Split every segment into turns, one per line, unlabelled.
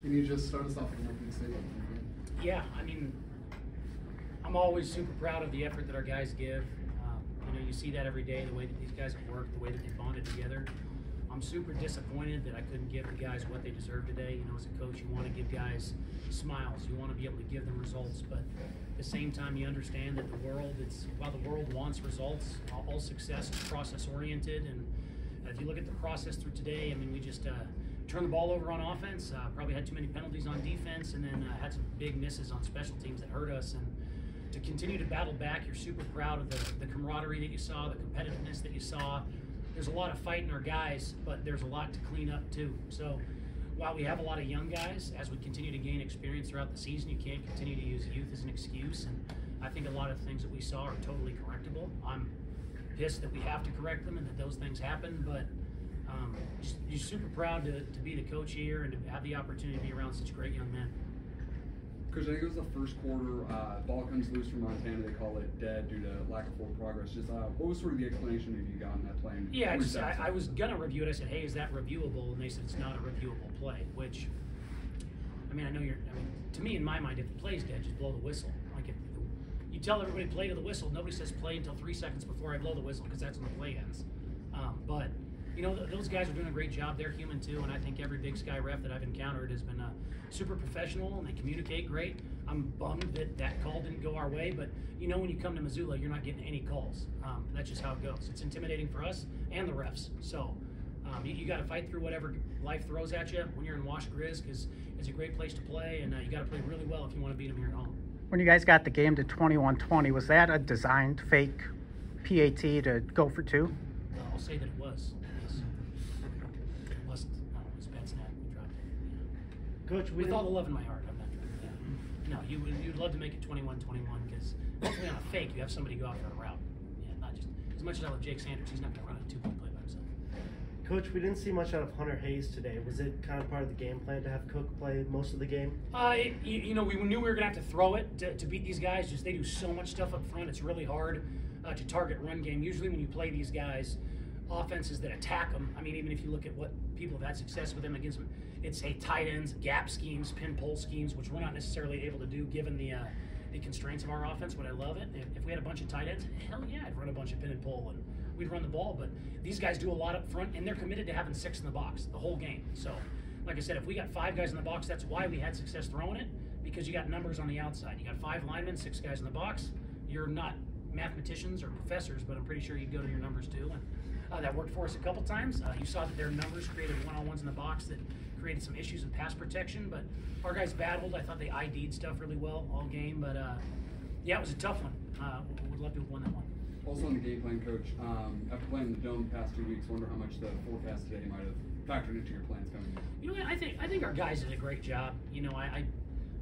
Can you just start us off with what you say?
Yeah, I mean, I'm always super proud of the effort that our guys give. You see that every day, the way that these guys have worked, the way that they bonded together. I'm super disappointed that I couldn't give the guys what they deserve today. As a coach, you want to give guys smiles. You want to be able to give them results, but at the same time, you understand that while the world wants results, all success is process-oriented. And if you look at the process through today, I mean, we just turned the ball over on offense, probably had too many penalties on defense, and then had some big misses on special teams that hurt us. And to continue to battle back, you're super proud of the camaraderie that you saw, the competitiveness that you saw. There's a lot of fight in our guys, but there's a lot to clean up too. So while we have a lot of young guys, as we continue to gain experience throughout the season, you can't continue to use youth as an excuse. And I think a lot of the things that we saw are totally correctable. I'm pissed that we have to correct them and that those things happen, but just super proud to be the coach here and to have the opportunity to be around such great young men.
Coach, I think it was the first quarter, ball comes loose from Montana, they call it dead due to lack of forward progress. Just what was sort of the explanation that you got in that play?
Yeah, I was going to review it. I said, hey, is that reviewable? And they said it's not a reviewable play, which, I mean, to me, in my mind, if the play's dead, just blow the whistle. Like, if you tell everybody play to the whistle, nobody says play until 3 seconds before I blow the whistle, because that's when the play ends. But those guys are doing a great job. They're human too, and I think every Big Sky ref that I've encountered has been super professional, and they communicate great. I'm bummed that call didn't go our way, but when you come to Missoula, you're not getting any calls. That's just how it goes. It's intimidating for us and the refs. So you got to fight through whatever life throws at you when you're in Wash Grizz, because it's a great place to play, and you got to play really well if you want to beat them here at home.
When you guys got the game to 21-20, was that a designed fake PAT to go for two?
I'll say that it was.
Coach,
with all the love in my heart, I'm not trying to. No, you'd love to make it 21-21, because hopefully on a fake, you have somebody go out for a route. Yeah, not just as much as I love Jake Sanders, he's not going to run a two-point play by himself.
Coach, we didn't see much out of Hunter Hayes today. Was it kind of part of the game plan to have Cook play most of the game?
We knew we were going to have to throw it to beat these guys. Just they do so much stuff up front. It's really hard to target run game. Usually when you play these guys, offenses that attack them, I mean, even if you look at what people have had success with them against them, it's tight ends, gap schemes, pin pull schemes, which we're not necessarily able to do given the constraints of our offense. But I love it. If we had a bunch of tight ends, hell yeah, I'd run a bunch of pin and pull and we'd run the ball. But these guys do a lot up front, and they're committed to having 6 in the box the whole game. So, like I said, if we got 5 guys in the box, that's why we had success throwing it, because you got numbers on the outside. You got 5 linemen, 6 guys in the box. You're not mathematicians or professors, but I'm pretty sure you'd go to your numbers too. And that worked for us a couple times. You saw that their numbers created one-on-ones in the box that created some issues in pass protection, but our guys battled. I thought they ID'd stuff really well all game, but yeah, it was a tough one. Would love to have won that one.
Also on the game plan, Coach, after playing the Dome the past 2 weeks, wonder how much the forecast today might have factored into your plans coming in.
I think our guys did a great job.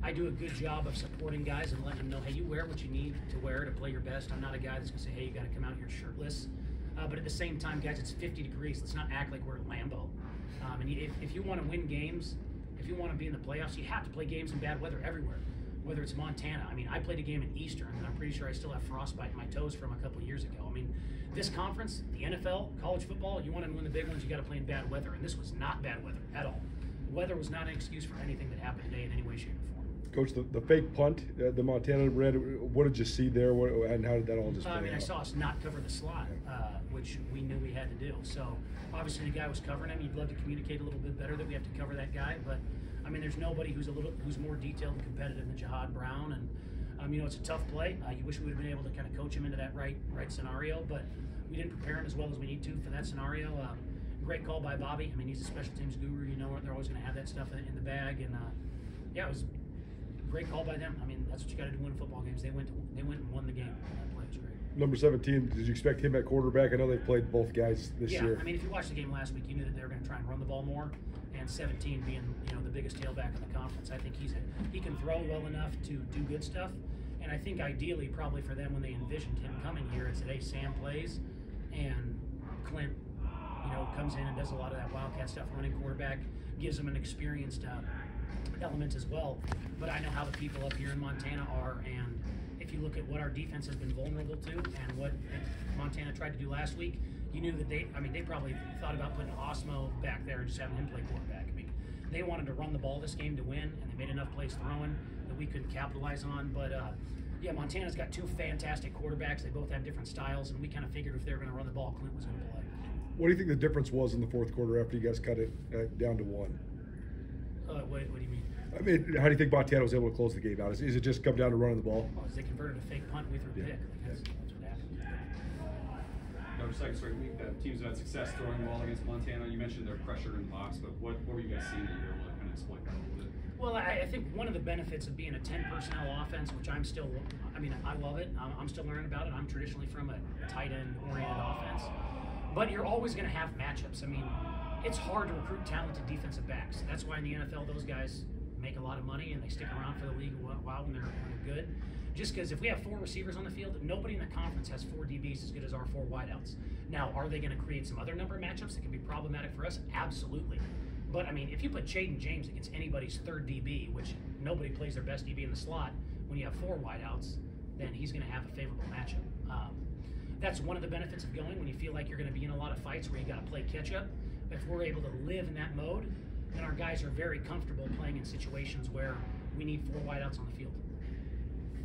I do a good job of supporting guys and letting them know, hey, you wear what you need to wear to play your best. I'm not a guy that's going to say, hey, you got to come out here shirtless. But at the same time, guys, it's 50 degrees. Let's not act like we're at Lambeau. And if you want to win games, if you want to be in the playoffs, you have to play games in bad weather everywhere, whether it's Montana. I mean, I played a game in Eastern, and I'm pretty sure I still have frostbite in my toes from a couple of years ago. I mean, this conference, the NFL, college football, you want to win the big ones, you got to play in bad weather, and this was not bad weather at all. The weather was not an excuse for anything that happened today in any way, shape, or form.
Coach, the fake punt, the Montana red, what did you see there, and how did that all just play out?
I saw us not cover the slot, which we knew we had to do. So obviously the guy was covering him. You'd love to communicate a little bit better that we have to cover that guy, but I mean, there's nobody who's more detailed and competitive than Jihad Brown, and it's a tough play. You wish we would have been able to kind of coach him into that right scenario, but we didn't prepare him as well as we need to for that scenario. Great call by Bobby. I mean, he's a special teams guru. They're always going to have that stuff in the bag, and yeah, it was a great call by them. I mean, that's what you got to do to win football games. They went and won the game. That play was great.
Number 17, did you expect him at quarterback? I know they've played both guys this year.
Yeah, I mean, if you watched the game last week, you knew that they were going to try and run the ball more. And 17 being, the biggest tailback in the conference, I think he can throw well enough to do good stuff. And I think ideally, probably for them, when they envisioned him coming here, it's that, hey, Sam plays, and Clint, comes in and does a lot of that wildcat stuff, running quarterback, gives them an experienced element as well. But I know how the people up here in Montana are, and if you look at what our defense has been vulnerable to and what Montana tried to do last week, you knew that they probably thought about putting Osmo back there and just having him play quarterback. I mean, they wanted to run the ball this game to win, and they made enough plays throwing that we couldn't capitalize on. But yeah, Montana's got two fantastic quarterbacks. They both have different styles, and we kind of figured if they were going to run the ball, Clint was going to play.
What do you think the difference was in the fourth quarter after you guys cut it down to 1?
What do you mean?
I mean, how do you think Montana was able to close the game out? Is it just come down to running the ball?
Well, they converted a fake punt, we threw a pick. That's what happened.
Our second straight week, the teams have had success throwing the ball against Montana. You mentioned their pressure in the box, but what were you guys seeing that you were able to kind of exploit that a little bit?
Well, I think one of the benefits of being a 10 personnel offense, which I love it. I'm still learning about it. I'm traditionally from a tight end oriented offense, but you're always going to have matchups. I mean, it's hard to recruit talented defensive backs. That's why in the NFL, those guys make a lot of money and they stick around for the league a while when they're good. Just because if we have 4 receivers on the field, nobody in the conference has 4 DBs as good as our 4 wideouts. Now, are they going to create some other number of matchups that can be problematic for us? Absolutely. But I mean, if you put Jaden James against anybody's 3rd DB, which nobody plays their best DB in the slot, when you have 4 wideouts, then he's going to have a favorable matchup. That's one of the benefits of going when you feel like you're going to be in a lot of fights where you got to play catch up. If we're able to live in that mode, then our guys are very comfortable playing in situations where we need 4 wideouts on the field.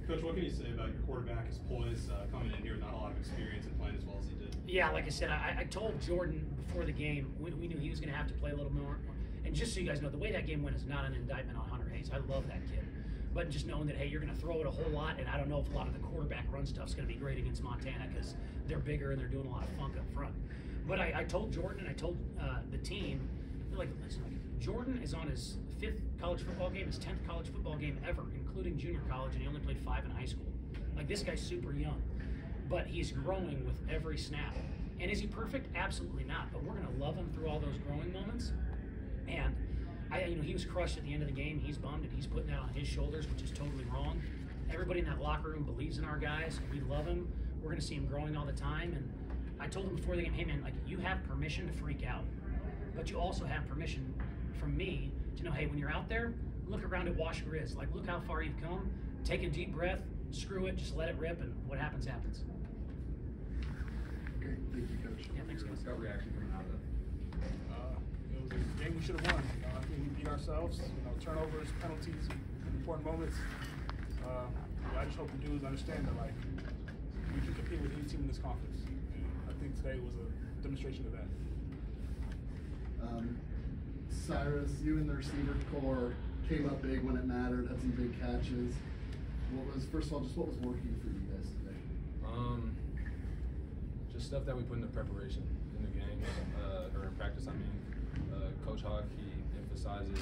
Coach, what can you say about your quarterback, his poise, coming in here with not a lot of experience and playing as well as he did?
Yeah, like I said, I told Jordan before the game, we knew he was going to have to play a little more. And just so you guys know, the way that game went is not an indictment on Hunter Hayes. I love that kid. But just knowing that, hey, you're going to throw it a whole lot, and I don't know if a lot of the quarterback run stuff is going to be great against Montana because they're bigger and they're doing a lot of funk up front. But I told Jordan and I told the team, listen, Jordan is on his 5th college football game, his 10th college football game ever, including junior college, and he only played 5 in high school. Like, this guy's super young, but he's growing with every snap. And is he perfect? Absolutely not. But we're going to love him through all those growing moments. And he was crushed at the end of the game. He's bummed, and he's putting that on his shoulders, which is totally wrong. Everybody in that locker room believes in our guys. We love him. We're going to see him growing all the time. And I told him before the game, hey man, like, you have permission to freak out, but you also have permission from me to know, hey, when you're out there, look around at Wash Grizz. Like, look how far you've come. Take a deep breath. Screw it. Just let it rip, and what happens, happens.
Okay, thank you, Coach.
Yeah, thanks, guys.
Gut reaction coming out of that.
It was a game we should have won. I think we beat ourselves. Turnovers, penalties, important moments. I just hope the dudes understand that, like, we can compete with any team in this conference. And I think today was a demonstration of that.
Cyrus, you and the receiver core came up big when it mattered, had some big catches. First of all, what was working for you guys today?
Just stuff that we put in the preparation in the game, or in practice, I mean. Coach Hawk, he emphasizes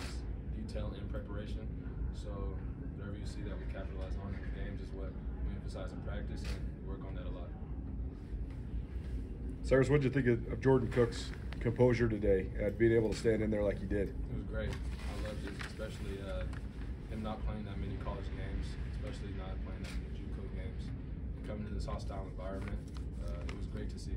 detail in preparation. So whatever you see that we capitalize on in the games is what we emphasize in practice, and we work on that a lot.
Cyrus, what did you think of Jordan Cook's composure today, being able to stand in there like he did?
It was great. I loved it, especially him not playing that many college games, especially not playing that many JUCO games. Coming to this hostile environment, it was great to see.